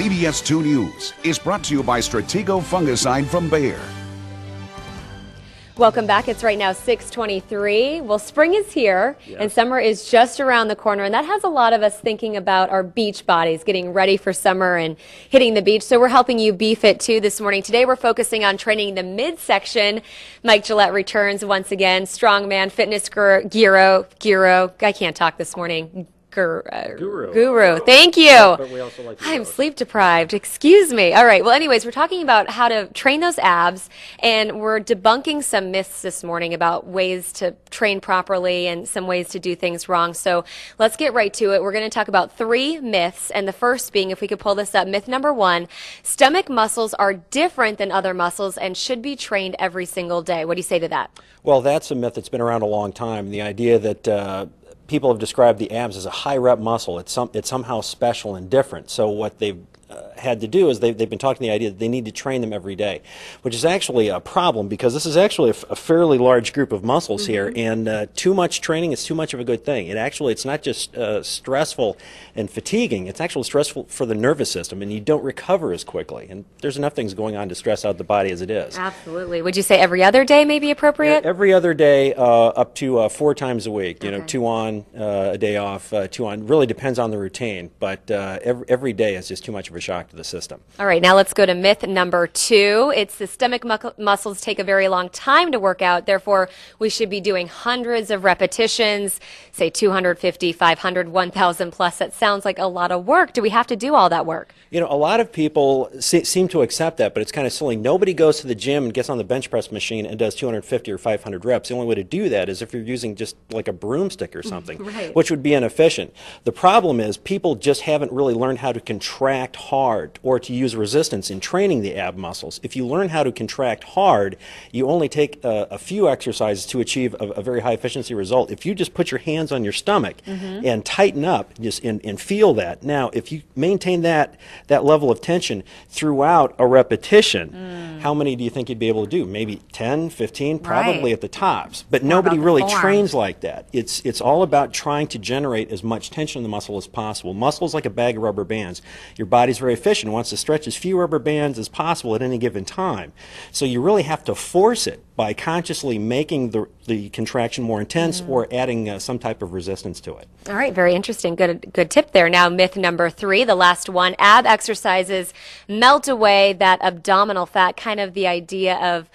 CBS 2 News is brought to you by Stratego Fungicide from Bayer. Welcome back. It's right now 6:23. Well, spring is here and summer is just around the corner, and that has a lot of us thinking about our beach bodies, getting ready for summer and hitting the beach. So we're helping you be fit too this morning. Today we're focusing on training the midsection. Mike Gillette returns once again. Strongman, fitness guru. I can't talk this morning. Guru. Thank you. But we also like I'm sleep deprived. Excuse me. All right. Well, anyways, we're talking about how to train those abs, and we're debunking some myths this morning about ways to train properly and some ways to do things wrong. So let's get right to it. We're going to talk about 3 myths, and the first being, if we could pull this up, myth number 1, stomach muscles are different than other muscles and should be trained every single day. What do you say to that? Well, that's a myth that's been around a long time. The idea that people have described the abs as a high rep muscle. It's somehow special and different. So what they've had to do is they've been talking the idea that they need to train them every day, which is actually a problem because this is actually a fairly large group of muscles here, and too much training is too much of a good thing. It's not just stressful and fatiguing, it's actually stressful for the nervous system, and you don't recover as quickly. And there's enough things going on to stress out the body as it is. Absolutely. Would you say every other day may be appropriate? Every other day, up to 4 times a week. You know, 2 on, a day off, 2 on. Really depends on the routine, but every day is just too much of a shock to the system. All right, now let's go to myth number 2. It's the stomach muscles take a very long time to work out. Therefore, we should be doing hundreds of repetitions, say 250, 500, 1,000 plus. That sounds like a lot of work. Do we have to do all that work? You know, a lot of people seem to accept that, but it's kind of silly. Nobody goes to the gym and gets on the bench press machine and does 250 or 500 reps. The only way to do that is if you're using just like a broomstick or something, which would be inefficient. The problem is people just haven't really learned how to contract hard or to use resistance in training the ab muscles. If you learn how to contract hard, you only take a few exercises to achieve a very high efficiency result. If you just put your hands on your stomach and tighten up and feel that. Now, if you maintain that level of tension throughout a repetition, how many do you think you'd be able to do? Maybe 10, 15, probably at the tops. But nobody really trains like that. It's all about trying to generate as much tension in the muscle as possible. Muscle's like a bag of rubber bands. Your body's very efficient and wants to stretch as few rubber bands as possible at any given time. So you really have to force it by consciously making the contraction more intense or adding some type of resistance to it. All right, very interesting. Good tip there. Now, myth number 3, the last one, ab exercises melt away that abdominal fat, kind of the idea of,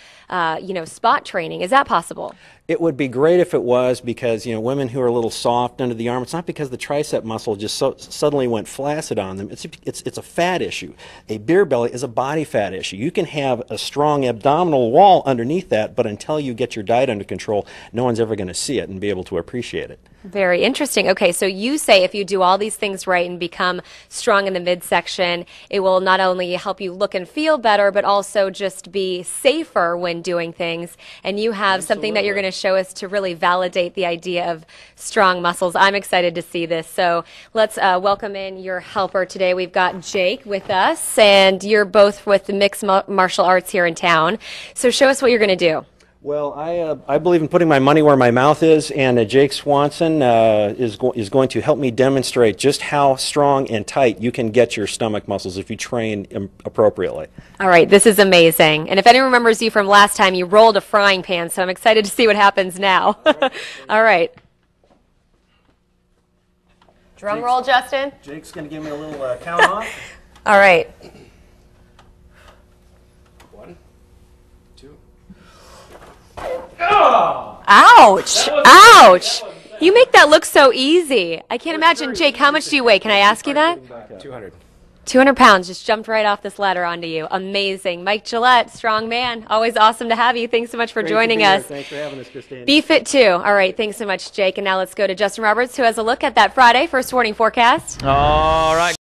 spot training. Is that possible? It would be great if it was, because women who are a little soft under the arm, it's not because the tricep muscle just suddenly went flaccid on them. It's a fat issue. A beer belly is a body fat issue. You can have a strong abdominal wall underneath that, but until you get your diet under control, no one's ever going to see it and be able to appreciate it. Very interesting. Okay, so you say if you do all these things right and become strong in the midsection, it will not only help you look and feel better, but also just be safer when doing things. And you have something that you're going to show us to really validate the idea of strong muscles. I'm excited to see this. So let's welcome in your helper today. We've got Jake with us, and you're both with the mixed martial arts here in town. So show us what you're going to do. Well, I believe in putting my money where my mouth is, and Jake Swanson is going to help me demonstrate just how strong and tight you can get your stomach muscles if you train appropriately. All right, this is amazing. And if anyone remembers you from last time, you rolled a frying pan, so I'm excited to see what happens now. All right. Drum roll, Justin. Jake's going to give me a little count off. All right. 1, 2. Ouch! Ouch! You make that look so easy. I can't imagine. Jake, how much do you weigh? Can I ask you that? 200. 200 pounds just jumped right off this ladder onto you. Amazing. Mike Gillette, strong man. Always awesome to have you. Thanks so much for joining us. Thanks for having us, Christine. Be fit too. All right. Thanks so much, Jake. And now let's go to Justin Roberts, who has a look at that Friday first warning forecast. All right.